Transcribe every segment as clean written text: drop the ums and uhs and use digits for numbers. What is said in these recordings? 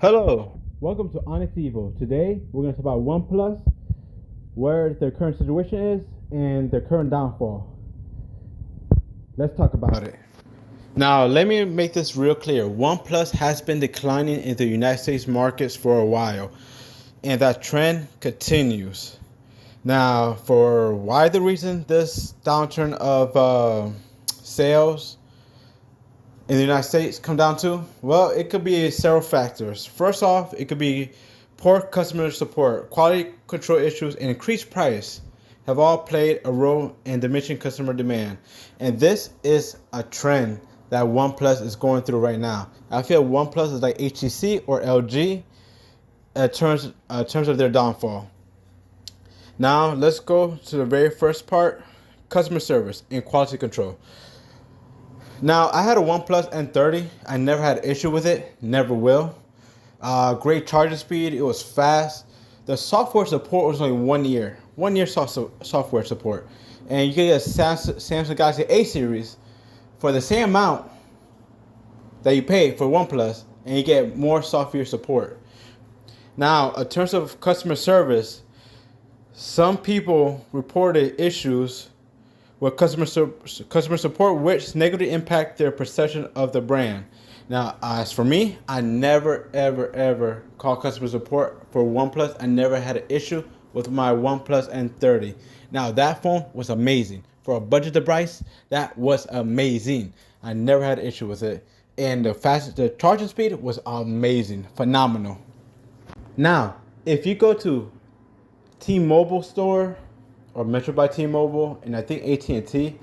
Hello, welcome to Honest Evil. Today we're going to talk about OnePlus, where their current situation is, and their current downfall. Let's talk about it. Now, let me make this real clear. OnePlus has been declining in the United States markets for a while, and that trend continues. Now, for why the reason this downturn of sales in the United States come down to? Well, it could be several factors. First off, it could be poor customer support, quality control issues, and increased price have all played a role in diminishing customer demand. And this is a trend that OnePlus is going through right now. I feel OnePlus is like HTC or LG in terms of their downfall. Now, let's go to the very first part, customer service and quality control. Now, I had a OnePlus N30. I never had an issue with it. Never will. Great charging speed. It was fast. The software support was only 1 year. 1 year software support. And you can get a Samsung Galaxy A series for the same amount that you pay for OnePlus, and you get more software support. Now, in terms of customer service, some people reported issues with customer support, which negatively impact their perception of the brand. Now, as for me, I never, ever call customer support for OnePlus. I never had an issue with my OnePlus N30. Now, that phone was amazing. For a budget device, that was amazing. I never had an issue with it. And the charging speed was amazing, phenomenal. Now, if you go to T-Mobile store or Metro by T-Mobile, and I think AT&T,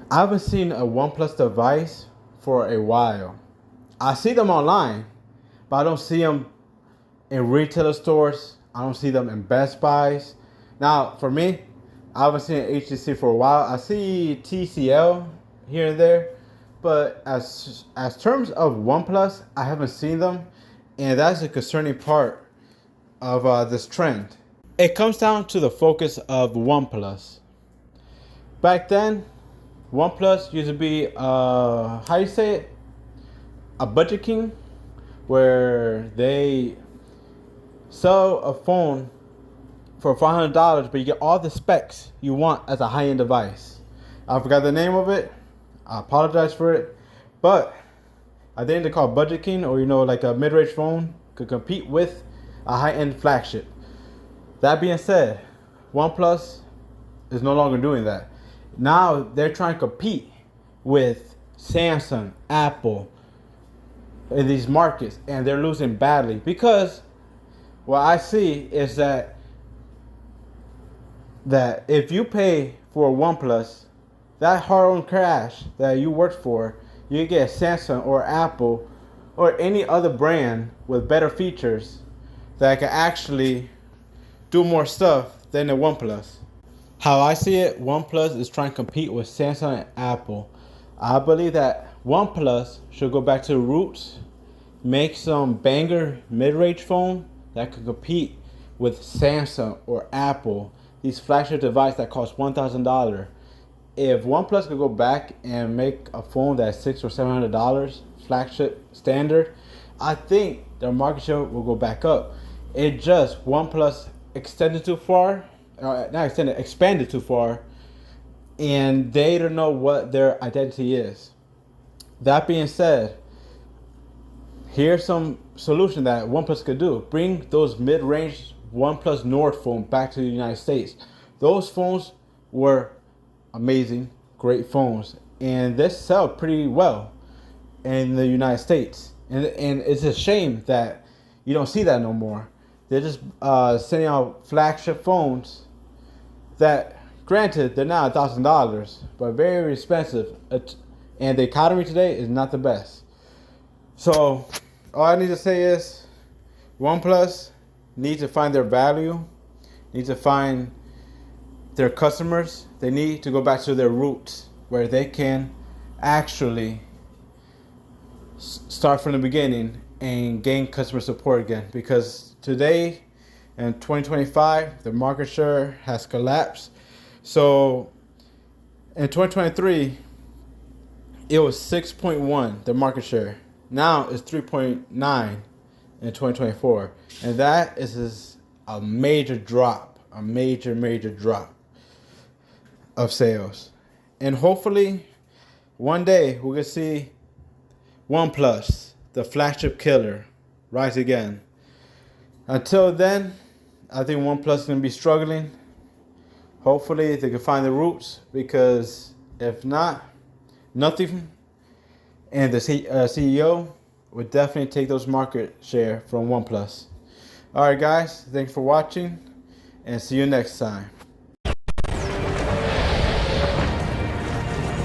I haven't seen a OnePlus device for a while. I see them online, but I don't see them in retailer stores. I don't see them in Best Buys. Now, for me, I haven't seen an HTC for a while. I see TCL here and there, but as terms of OnePlus, I haven't seen them, and that's a concerning part of this trend. It comes down to the focus of OnePlus. Back then, OnePlus used to be, how do you say it? A budget king, where they sell a phone for $500, but you get all the specs you want as a high-end device. I forgot the name of it. I apologize for it. But I think they call it Budget King, or like a mid-range phone could compete with a high-end flagship. That being said, OnePlus is no longer doing that. Now they're trying to compete with Samsung, Apple in these markets, and they're losing badly because what I see is that if you pay for a OnePlus, that hard-earned cash that you worked for, you get Samsung or Apple or any other brand with better features that can actually do more stuff than the OnePlus. How I see it, OnePlus is trying to compete with Samsung and Apple. I believe that OnePlus should go back to the roots, make some banger mid-range phone that could compete with Samsung or Apple, these flagship devices that cost $1,000. If OnePlus could go back and make a phone that's $600 or $700 flagship standard, I think their market share will go back up. It just OnePlus extended too far, expanded too far, and they don't know what their identity is. That being said, here's some solution that OnePlus could do. Bring those mid-range OnePlus Nord phone back to the United States. Those phones were amazing, great phones, and they sell pretty well in the United States. And it's a shame that you don't see that no more. They're just sending out flagship phones that, granted, they're not $1,000, but very expensive. And the economy today is not the best. So all I need to say is OnePlus needs to find their value, needs to find their customers. They need to go back to their roots where they can actually start from the beginning and gain customer support again, because today in 2025 the market share has collapsed. So in 2023 it was 6.1, the market share. Now it's 3.9 in 2024, and that is a major drop, a major drop of sales. And hopefully one day we're gonna see OnePlus, the flagship killer, rise again. Until then, I think OnePlus is gonna be struggling. Hopefully they can find the roots, because if not, nothing. And the CEO would definitely take those market share from OnePlus. All right, guys, thanks for watching, and see you next time.